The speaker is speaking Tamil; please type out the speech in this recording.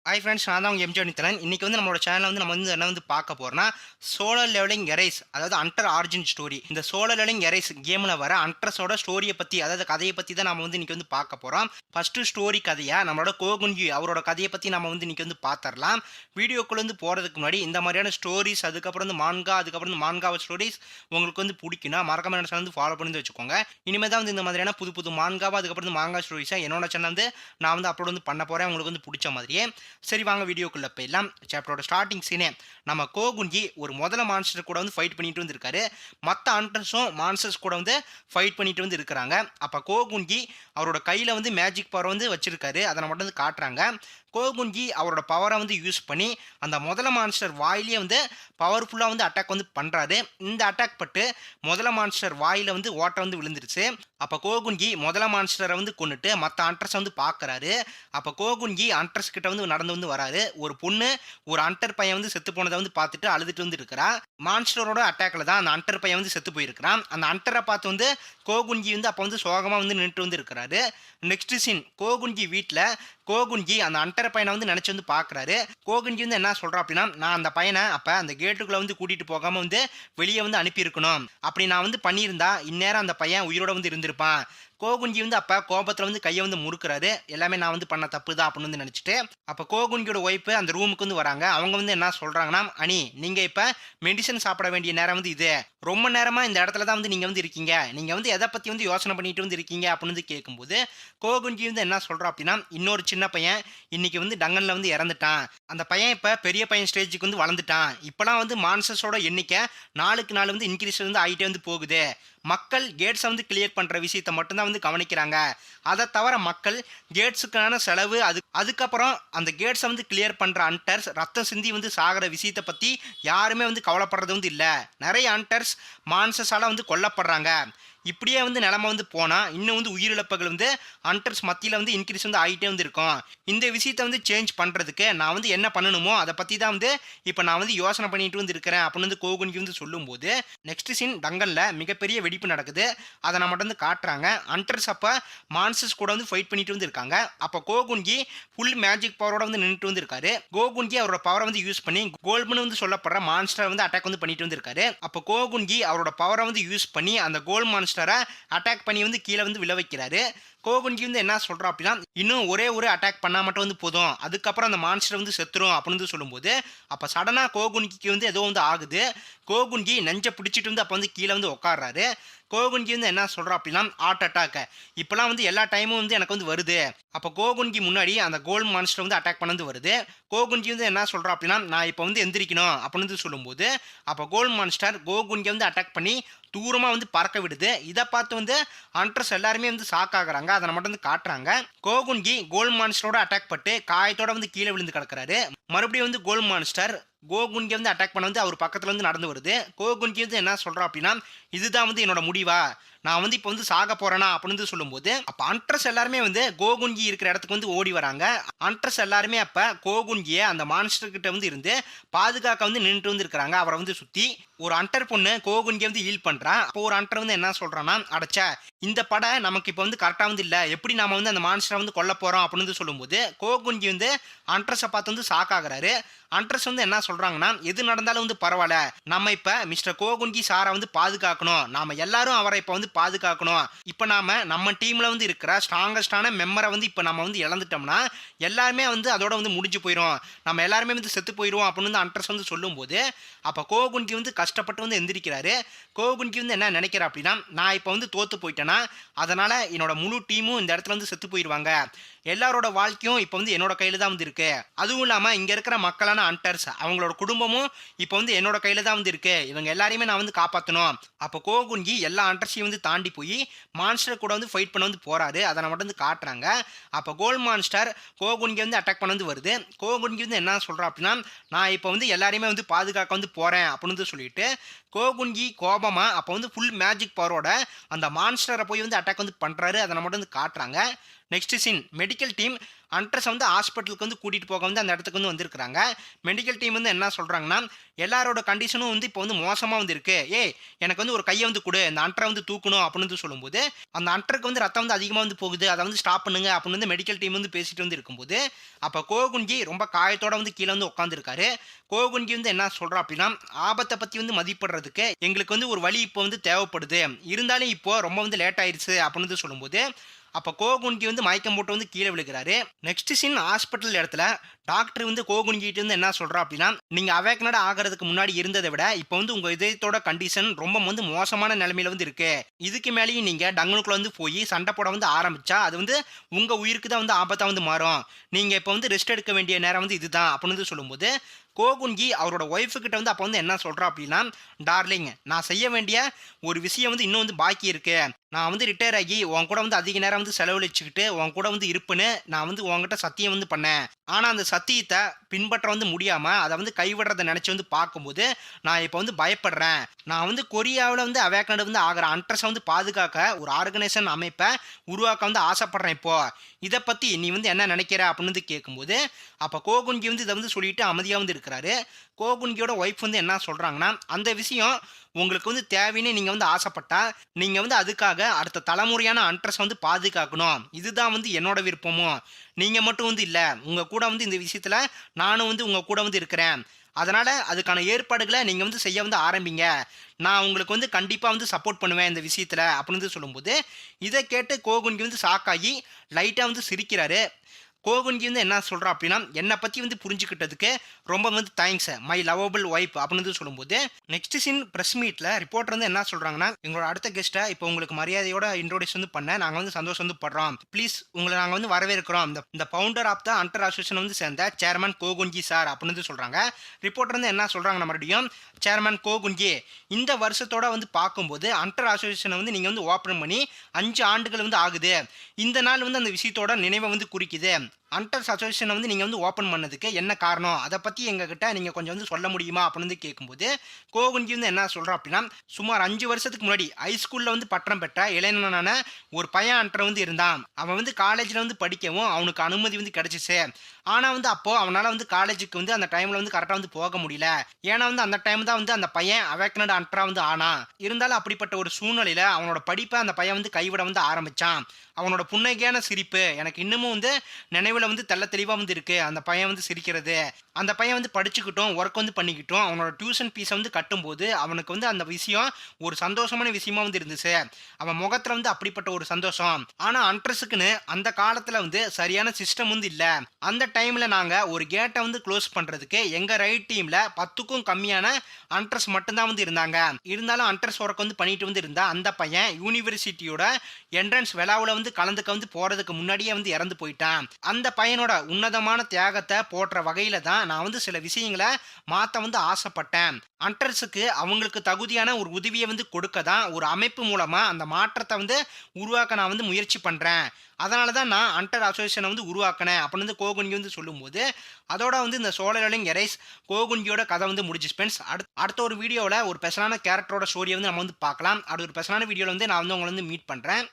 ஹாய் ஃப்ரெண்ட்ஸ், நான் தான் உங்கள் எம்ஜி அனித்தலன். இன்றைக்கி வந்து நம்மளோட சேனலில் வந்து நம்ம வந்து என்ன வந்து பார்க்க போகிறோம்னா, சோலர் லெவலிங் எரைஸ், அதாவது அண்டர் ஆரிஜின் ஸ்டோரி. இந்த சோலர் லெவலிங் எரைஸ் கேமில் வர அண்ட்ரஸோட ஸ்டோரியை பற்றி, அதாவது கதையை பற்றி தான் நம்ம வந்து இன்றைக்கி வந்து பார்க்க போகிறோம். ஃபஸ்ட்டு ஸ்டோரி கதையாக நம்மளோட கோகுன்ஜி அவரோட கதையை பற்றி நம்ம வந்து இன்றைக்கி வந்து பார்த்துடலாம். வீடியோக்குள்ளே வந்து போகிறதுக்கு முன்னாடி இந்த மாதிரியான ஸ்டோரிஸ், அதுக்கப்புறம் வந்து மான்கா, அதுக்கப்புறம் வந்து மான்காவ ஸ்டோரிஸ் உங்களுக்கு வந்து பிடிக்குன்னா மறக்காம என்னோட சேனல் வந்து ஃபாலோ பண்ணி வச்சுக்கோங்க. இனிமேல் தான் வந்து இந்த மாதிரியான புது புது மான்காவா, அதுக்கப்புறம் வந்து மாங்கா ஸ்டோரிஸாக என்னோட சேனல் வந்து நான் வந்து அப்லோட் வந்து பண்ண போகிறேன், உங்களுக்கு வந்து பிடிச்ச மாதிரியே. சரி, வாங்க வீடியோக்குள்ள போயிடலாம். சாப்டரோட ஸ்டார்டிங் சீனே நம்ம கோகுன்ஜி ஒரு முதல மான்ஸ்டர் கூட வந்து ஃபைட் பண்ணிட்டு வந்து இருக்காரு. மற்ற ஹண்டர்ஸும் மான்ஸ்டர்ஸ் கூட வந்து ஃபைட் பண்ணிட்டு வந்து இருக்கிறாங்க. அப்போ கோகுன்ஜி அவரோட கையில் வந்து மேஜிக் பவர் வந்து வச்சிருக்காரு. அதை மட்டும் வந்து காட்டுறாங்க. கோகுன்ஜி அவரோட பவரை வந்து யூஸ் பண்ணி அந்த முதல மான்ஸ்டர் வாயிலே வந்து பவர்ஃபுல்லாக வந்து அட்டாக் வந்து பண்ணுறாரு. இந்த அட்டாக் பட்டு முதல மான்ஸ்டர் வாயில் வந்து ஓட்டை வந்து விழுந்துருச்சு. அப்போ கோகுன்ஜி முதல மான்ஸ்டரை வந்து கொண்டுட்டு மற்ற ஹண்டர்ஸை வந்து பார்க்குறாரு. அப்போ கோகுன்ஜி ஹண்டர்ஸ் கிட்ட வந்து நடந்து வந்து வராரு. ஒரு பொண்ணு ஒரு ஹண்டர் பையன் வந்து செத்து போனதை வந்து பார்த்துட்டு அழுதுட்டு வந்து இருக்கிறா. மான்ஸ்டரோட அட்டாக்ல தான் அந்த ஹண்டர் பையன் வந்து செத்து போயிருக்கிறான். அந்த ஹண்டரை பார்த்து வந்து கோகுன்ஜி வந்து அப்போ வந்து சோகமாக வந்து நின்றுட்டு வந்து இருக்கிறாரு. நெக்ஸ்ட் சீன் கோகுன்ஜி வீட்டில் கோகுன்ஜி அந்த ஹண்டர் பையனை வந்து நினச்சி வந்து பார்க்குறாரு. கோகுன்ஜி வந்து என்ன சொல்கிறா அப்படின்னா, நான் அந்த பையனை அப்போ அந்த கேட்டுக்குள்ளே வந்து கூட்டிகிட்டு போகாமல் வந்து வெளியே வந்து அனுப்பியிருக்கணும். அப்படி நான் வந்து பண்ணியிருந்தா இந்நேரம் அந்த பையன் உயிரோட வந்து இருந்திருப்பான். கோகுன்ஜி வந்து அப்போ கோபத்தில் வந்து கையை வந்து முறுக்குறாரு. எல்லாமே நான் வந்து பண்ண தப்பு தான் அப்படின்னு வந்து நினச்சிட்டு அப்போ கோகுன்ஜியோட ஒய்ஃபு அந்த ரூமுக்கு வந்து வராங்க. அவங்க வந்து என்ன சொல்கிறாங்கன்னா, அனி நீங்கள் இப்போ மெடிசன் சாப்பிட வேண்டிய நேரம் வந்து இது. ரொம்ப நேரமாக இந்த இடத்துல தான் வந்து நீங்கள் வந்து இருக்கீங்க. நீங்கள் வந்து எதை பற்றி வந்து யோசனை பண்ணிட்டு வந்து இருக்கீங்க அப்படின்னு வந்து கேட்கும்போது கோகுன்ஜி வந்து என்ன சொல்கிறோம் அப்படின்னா, இன்னொரு சின்ன பையன் இன்னைக்கு வந்து டங்கனில் வந்து இறந்துட்டான். அந்த பையன் இப்போ பெரிய பையன் ஸ்டேஜுக்கு வந்து வளர்ந்துட்டான். இப்போலாம் வந்து மான்சஸோட எண்ணிக்கை நாளுக்கு நாள் வந்து இன்க்ரீஸ் வந்து ஆகிட்டே வந்து போகுது. மக்கள் கேட்ஸை வந்து கிளியர் பண்ணுற விஷயத்தை மட்டும்தான் வந்து கவனிக்கிறாங்க. அதை தவிர மக்கள் கேட்ஸுக்கான செலவு, அதுக்கப்புறம் அந்த கேட்ஸை வந்து கிளியர் பண்ணுற ஹண்டர்ஸ் ரத்தம் சிந்தி வந்து சாகிற விஷயத்தை பற்றி யாருமே வந்து கவலைப்படுறது வந்து இல்லை. நிறைய ஹண்டர்ஸ் மான்சஸால் வந்து கொல்லப்படுறாங்க. இப்படியே வந்து நிலமை வந்து போனால் இன்னும் வந்து உயிரிழப்புகள் வந்து ஹண்டர்ஸ் மத்தியில் வந்து இன்க்ரீஸ் வந்து ஆகிட்டே வந்து இருக்கும். இந்த விஷயத்தை வந்து சேஞ்ச் பண்ணுறதுக்கு நான் வந்து என்ன பண்ணணுமோ அதை பற்றி தான் வந்து இப்போ நான் வந்து யோசனை பண்ணிட்டு வந்து இருக்கிறேன் அப்படின்னு வந்து கோகுன்ஜி வந்து சொல்லும்போது நெக்ஸ்ட் சீன் டங்கனில் மிகப்பெரிய வெடிப்பு நடக்குது. அதை நம்ம வந்து காட்டுறாங்க. ஹண்டர்ஸ் அப்போ மான்சஸ் கூட வந்து ஃபைட் பண்ணிட்டு வந்து இருக்காங்க. அப்போ கோகுன்ஜி ஃபுல் மேஜிக் பவரோட வந்து நின்றுட்டு வந்து இருக்காரு. கோகுன்ஜி அவரோட பவரை வந்து யூஸ் பண்ணி கோல்மன் வந்து சொல்லப்படுற மான்ஸ்டரை வந்து அட்டாக் வந்து பண்ணிட்டு வந்து இருக்காரு. அப்போ கோகுன்ஜி அவரோட பவரை வந்து யூஸ் பண்ணி அந்த கோல் மான்ஸ்டரை அட்டாக் பண்ணி வந்து கீழே வந்து விழ வைக்கிறாரு. கோகுன்ஜி வந்து என்ன சொல்கிறா அப்படின்னா, இன்னும் ஒரே ஒரு அட்டாக் பண்ணால் மட்டும் வந்து போதும், அதுக்கப்புறம் அந்த மான்ஸ்டர் வந்து செத்துரும் அப்படின்னு வந்து சொல்லும்போது அப்போ சடனாக கோகுன்ஜிக்கு வந்து ஏதோ வந்து ஆகுது. கோகுன்ஜி நெஞ்சை பிடிச்சிட்டு வந்து அப்போ வந்து கீழே வந்து உட்காடுறாரு. கோகுன்ஜி வந்து என்ன சொல்கிறா அப்படின்னா, ஹார்ட் அட்டாக் இப்போலாம் வந்து எல்லா டைமும் வந்து எனக்கு வந்து வருது. அப்போ கோகுன்ஜி முன்னாடி அந்த கோல்ட் மான்ஸ்டர் வந்து அட்டாக் பண்ணது வருது. கோகுன்ஜி வந்து என்ன சொல்கிறா அப்படின்னா, நான் இப்போ வந்து எந்திரிக்கணும் அப்படின்னு வந்து சொல்லும்போது அப்போ கோல்ட் மான்ஸ்டர் கோகுன்ஜி வந்து அட்டாக் பண்ணி தூரமாக வந்து பறக்க விடுது. இதை பார்த்து வந்து ஹண்டர்ஸ் எல்லாருமே வந்து ஷாக் ஆகுறாங்க. அதை மட்டும் வந்து காட்டுறாங்க. கோகுன்ஜி கோல்ட் மான்ஸ்டரோட அட்டாக் பட்டு காயத்தோட வந்து கீழே விழுந்து கிடக்குறாரு. மறுபடியும் வந்து கோல்ட் மான்ஸ்டர் கோகுன்ஜி வந்து அட்டாக் பண்ண வந்து அவர் பக்கத்தில் வந்து நடந்து வருது. கோகுன்ஜி வந்து என்ன சொல்கிறா அப்படின்னா, இதுதான் வந்து என்னோட முடிவா, நான் வந்து இப்போ வந்து சாக போறேனா அப்படின்னு வந்து சொல்லும்போது அப்போ ஹண்டர்ஸ் எல்லாருமே வந்து கோகுன்ஜி இருக்கிற இடத்துக்கு வந்து ஓடி வராங்க. ஹண்டர்ஸ் எல்லாருமே அப்போ கோகுன்ஜியை அந்த மான்ஸ்டர் கிட்ட வந்து இருந்து பாதுகாக்க வந்து நின்றுட்டு வந்து இருக்கிறாங்க. அவரை வந்து சுற்றி ஒரு ஹண்டர் பொண்ணு கோகுன்ஜியை வந்து ஹீல் பண்ணுறான். அப்போ ஒரு ஹண்டர் வந்து என்ன சொல்கிறான்னா, அடைச்ச இந்த படை நமக்கு இப்போ வந்து கரெக்டாக வந்து இல்லை, எப்படி நாம வந்து அந்த மான்ஸ்டரை வந்து கொல்ல போகிறோம் அப்படின்னு வந்து சொல்லும்போது கோகுன்ஜி வந்து ஹண்டர்ஸை பார்த்து வந்து ஷாக் ஆகுறாரு. ஹண்டர்ஸ் வந்து என்ன சொல்கிறாங்கன்னா, எது நடந்தாலும் வந்து பரவாயில்ல, நம்ம இப்போ மிஸ்டர் கோகுன்ஜி சாரை வந்து பாதுகாக்கணும், நாம எல்லாரும் அவரை இப்போ வந்து பாதுகாக்கணும். இப்போ நம்ம டீமில் வந்து இருக்கிற ஸ்ட்ராங்கஸ்டான மெம்பரை வந்து இப்போ நம்ம வந்து இழந்துட்டோம்னா எல்லாருமே வந்து அதோட வந்து முடிஞ்சு போயிடும், நம்ம எல்லாருமே வந்து செத்து போயிடுவோம் அப்படின்னு வந்து ஹண்டர்ஸ் வந்து சொல்லும்போது அப்போ கோகுன்ஜி வந்து கஷ்டப்பட்டு வந்து எந்திரிக்கிறாரு. கோகுன்ஜி வந்து என்ன நினைக்கிறா அப்படின்னா, நான் இப்போ வந்து தோற்று போயிட்டேன்னா அதனால் என்னோட முழு டீமும் இந்த இடத்துல வந்து செத்து போயிடுவாங்க, எல்லாரோட வாழ்க்கையும் இப்போ வந்து என்னோட கையில் தான் வந்து இருக்கு. அதுவும் இல்லாமல் இங்கே இருக்கிற மக்களான ஹண்டர்ஸ் அவங்களோட குடும்பமும் இப்போ வந்து என்னோட கையில் தான் வந்து இருக்கு. இவங்க எல்லாரையுமே நான் வந்து காப்பாற்றணும். அப்போ கோகுன்ஜி எல்லா ஹண்டர்ஸையும் வந்து தாண்டி போய் மான்ஸ்டர் கூட வந்து ஃபைட் பண்ண வந்து போறாரு. அதை நம்ம மட்டும் வந்து காட்டுறாங்க. அப்போ கோல்ட் மான்ஸ்டர் கோகுன்ஜி வந்து அட்டாக் பண்ண வந்து வருது. கோகுன்ஜி வந்து என்ன சொல்கிறா அப்படின்னா, நான் இப்போ வந்து எல்லாரையுமே வந்து பாதுகாக்க வந்து போகிறேன் அப்படின்னு வந்து சொல்லிட்டு கோகுன்ஜி கோபமாக அப்போ வந்து ஃபுல் மேஜிக் பவரோட அந்த மான்ஸ்டரை போய் வந்து அட்டாக் வந்து பண்ணுறாரு. அதை நம்ம மட்டும் வந்து காட்டுறாங்க. நெக்ஸ்ட் சீன் மெடிக்கல் டீம் அண்ட்ரஸ் வந்து ஹாஸ்பிட்டலுக்கு வந்து கூட்டிட்டு போக வந்து அந்த இடத்துக்கு வந்து வந்திருக்காங்க. மெடிக்கல் டீம் வந்து என்ன சொல்றாங்கன்னா, எல்லாரோட கண்டிஷனும் வந்து இப்போ வந்து மோசமா வந்து இருக்கு. ஏய் எனக்கு வந்து ஒரு கைய வந்து குடு. இந்த அண்ட்ர வந்து தூக்கணும் அப்படின்னு வந்து சொல்லும்போது, அந்த அண்ட்ருக்கு வந்து ரத்தம் வந்து அதிகமா வந்து போகுது. அத வந்து ஸ்டாப் பண்ணுங்க அப்படின்னு வந்து மெடிக்கல் டீம் வந்து பேசிட்டு வந்து இருக்கும்போது, அப்ப கோகுன்ஜி ரொம்ப காயத்தோட வந்து கீழ வந்து உட்கார்ந்திருக்காரு. கோகுன்ஜி வந்து என்ன சொல்றா அப்படின்னா, ஆபத்த பத்தி வந்து மதிப்பிடுறதுக்கு எங்களுக்கு வந்து ஒரு வழி இப்போ வந்து தேவைப்படுது. இருந்தாலும் இப்போ ரொம்ப வந்து லேட் ஆயிருச்சு அப்படின்னு வந்து சொல்லும்போது, அப்ப கோகுன்கி வந்து மயக்கம் போட்டு வந்து கீழ விழுகிறாரு. நெக்ஸ்ட் சீன் ஹாஸ்பிட்டல் இடத்துல டாக்டர் வந்து கோகுன்கிட்ட இருந்து என்ன சொல்றா அப்படின்னா, நீங்க அவேக்கனட் ஆகறதுக்கு முன்னாடி இருந்தத விட இப்போ வந்து உங்க இதயத்தோட கண்டிஷன் ரொம்ப வந்து மோசமான நிலைமையில வந்து இருக்கு. இதுக்கு மேலேயும் நீங்க டங்கனுக்குள்ள வந்து போய் சண்டை போட வந்து ஆரம்பிச்சா அது வந்து உங்க உயிருக்கு தான் வந்து ஆபத்தா வந்து மாறும். நீங்க இப்போ வந்து ரெஸ்ட் எடுக்க வேண்டிய நேரம் வந்து இதுதான் அப்படின்னு வந்து சொல்லும்போது, கோகுன்கி அவரோட ஒய்ஃப் கிட்ட வந்து அப்ப வந்து என்ன சொல்றா அப்படின்னா, டார்லிங் நான் செய்ய வேண்டிய ஒரு விஷயம் வந்து இன்னும் வந்து பாக்கி இருக்கு. நான் வந்து ரிட்டயர் ஆகி உன் கூட வந்து அதிக நேரம் வந்து செலவழிச்சுக்கிட்டு உன் கூட வந்து இருப்பேன்னு நான் வந்து உன்கிட்ட சத்தியம் வந்து பண்ணேன். ஆனா அந்த சத்தியத்த பின்பற்ற வந்து முடியாம அத வந்து கைவிடுறத நினைச்சு வந்து பார்க்கும்போது, நான் இப்ப வந்து பயப்படுறேன். நான் வந்து கொரியாவுல வந்து அவேக்கனட் வந்து ஆகுற அண்ட்ரஸ வந்து பாதுகாக்க ஒரு ஆர்கனைசேஷன் அமைப்ப உருவாக்க வந்து ஆசைப்படுறேன் இப்போ. இத பத்தி நீ வந்து என்ன நினைக்கிற? அப்படின்னு வந்து கேட்கும்போது, அப்ப கோகுன்கி வந்து இத வந்து சொல்லிட்டு அமைதியா வந்து இருக்கிறாரு. கோகுன்கியோட ஒய்ஃப் வந்து என்ன சொல்றாங்கன்னா, அந்த விஷயம் உங்களுக்கு வந்து தேவைன்னு நீங்க வந்து ஆசைப்பட்டா, நீங்க வந்து அதுக்காக அடுத்த தலைமுறையான அண்ட்ரஸ வந்து பாதுகாக்கணும். இதுதான் வந்து என்னோட விருப்பமும். நீங்க மட்டும் வந்து இல்ல. உங்க கூட வந்து இந்த விஷயத்துல நானும் வந்து உங்க கூட வந்து இருக்கிறேன். அதனால அதுக்கான ஏற்பாடுகள நீங்க வந்து செய்ய வந்து ஆரம்பிங்க. நான் உங்களுக்கு வந்து கண்டிப்பா வந்து சப்போர்ட் பண்ணுவேன் இந்த விஷயத்துல அப்படின்னு வந்து சொல்லும்போது, இத கேட்டு கோகுன்கி வந்து ஷாக் ஆகி லைட்டா வந்து சிரிக்கிறாரு. கோகுன்கி வந்து என்ன சொல்றா அப்படின்னா, என்ன பத்தி வந்து புரிஞ்சுக்கிட்டதுக்கு ரொம்ப வந்து தேங்க்ஸ் மை லவபிள் ஒய்ஃப் அப்படின்னு வந்து சொல்லும்போது, நெக்ஸ்ட் சீன் பிரஸ் மீட்ல ரிப்போர்ட்டர் வந்து என்ன சொல்றாங்கன்னா, எங்களோட அடுத்த கெஸ்ட்ட இப்போ உங்களுக்கு மரியாதையோட இன்ட்ரோடியூஸ் வந்து பண்ண நாங்க வந்து சந்தோஷம் வந்து படுறோம். ப்ளீஸ் உங்கள நாங்க வந்து வரவேற்கிறோம். இந்த இந்த founder of the under association வந்து சேர்ந்த சேர்மன் கோகுன்கி சார் அப்படின்னு வந்து சொல்றாங்க. ரிப்போர்ட்டர் வந்து என்ன சொல்றாங்கன்னா மறுபடியும், சேர்மன் கோகுன்கி இந்த வருஷத்தோட வந்து பார்க்கும்போது அண்டர் அசோசியேஷனை வந்து நீங்க வந்து ஓப்பன் பண்ணி 5 ஆண்டுகள் வந்து ஆகுது. இந்த நாள் வந்து அந்த விஷயத்தோட நினைவை வந்து குறிக்குது. அண்டர்ஸ் அசோசியேஷனை வந்து நீங்க வந்து ஓப்பன் பண்ணதுக்கு என்ன காரணம்? அத பத்தி எங்ககிட்ட நீங்க கொஞ்சம் வந்து சொல்ல முடியுமா? அப்படின்னு வந்து கேட்கும்போது, கோகுன்கி வந்து என்ன சொல்றான் அப்படின்னா, சுமார் 5 வருஷத்துக்கு முன்னாடி ஹைஸ்கூல்ல வந்து பட்டம் பெற்ற இளைஞனான ஒரு பையன் அண்டர் வந்து இருந்தான். அவன் வந்து காலேஜ்ல வந்து படிக்கவும் அவனுக்கு அனுமதி வந்து கிடைச்சுச்சு. ஆனா வந்து அப்போ அவனால வந்து காலேஜுக்கு வந்து அந்த டைம்ல வந்து கரெக்ட்டா வந்து போக முடியல. ஏன்னா வந்து அந்த டைம் தான் வந்து அந்த பையன் அவேக்கனட் அண்டரா வந்து ஆனான். இருந்தாலும் அப்படிப்பட்ட ஒரு சூழ்நிலையில அவனோட படிப்ப அந்த பையன் வந்து கைவிட வந்து ஆரம்பிச்சான். அவனோட புன்னகையான சிரிப்பு எனக்கு இன்னமும் வந்து நினைவுல வந்து தெள்ள தெளிவா வந்து இருக்கு. அந்த பையன் வந்து சிரிக்கிறது. அந்த பையன் வந்து படிச்சுக்கிட்டும், ஒர்க் வந்து பண்ணிக்கிட்டும், அவனோட டியூஷன் ஃபீஸ வந்து கட்டும்போது, அவனுக்கு வந்து அந்த விஷயம் ஒரு சந்தோஷமான விஷயமா வந்து இருந்துச்சு. அவன் முகத்துல வந்து அப்படிப்பட்ட ஒரு சந்தோஷம். ஆனா அண்ட்ரஸுக்குன்னு அந்த காலத்துல வந்து சரியான சிஸ்டம் வந்து இல்ல. அந்த டைம்ல நாங்க ஒரு கேட்ட வந்து க்ளோஸ் பண்றதுக்கு எங்க ரைட் டீம்ல 10க்கும் கம்மியான அண்ட்ரஸ் மட்டும் தான் வந்து இருந்தாங்க. இருந்தாலும் அண்ட்ரஸ் ஒர்க் வந்து பண்ணிட்டு வந்து இருந்தா அந்த பையன் யூனிவர்சிட்டியோட என்ட்ரன்ஸ் விழாவுல வந்து கலந்துக்க வந்து போறதுக்கு முன்னாடியே வந்து இறந்து போயிட்டான். அந்த பையனோட உன்னதமான தியாகத்தை போற்ற வகையில தான் நான் வந்து சில விஷயங்கள மாத்த வந்து ஆசைப்பட்டேன். அண்டர்ஸுக்கு அவங்களுக்கு தகுதியான ஒரு உதவிய வந்து கொடுக்க தான் ஒரு அமைப்பு மூலமா அந்த மாற்றத்த வந்து உருவாக்க நான் வந்து முயற்சி பண்றேன். அதனால தான் நான் அண்டர் அசோசியேஷன வந்து உருவாக்கினேன் அப்படின்னு வந்து கோகுன்கி வந்து சொல்லும்போது, அதோட வந்து இந்த சோலோ லெவலிங் எரைஸ் கோகுன்கியோட கதை வந்து முடிஞ்சுச்சு ஃபிரெண்ட்ஸ். அடுத்த ஒரு வீடியோல ஒரு ஸ்பெஷலான கேரக்டரோட ஸ்டோரிய வந்து நம்ம வந்து பார்க்கலாம். அடுத்த ஒரு ஸ்பெஷலான வீடியோல வந்து நான் வந்து உங்கள வந்து மீட் பண்றேன்.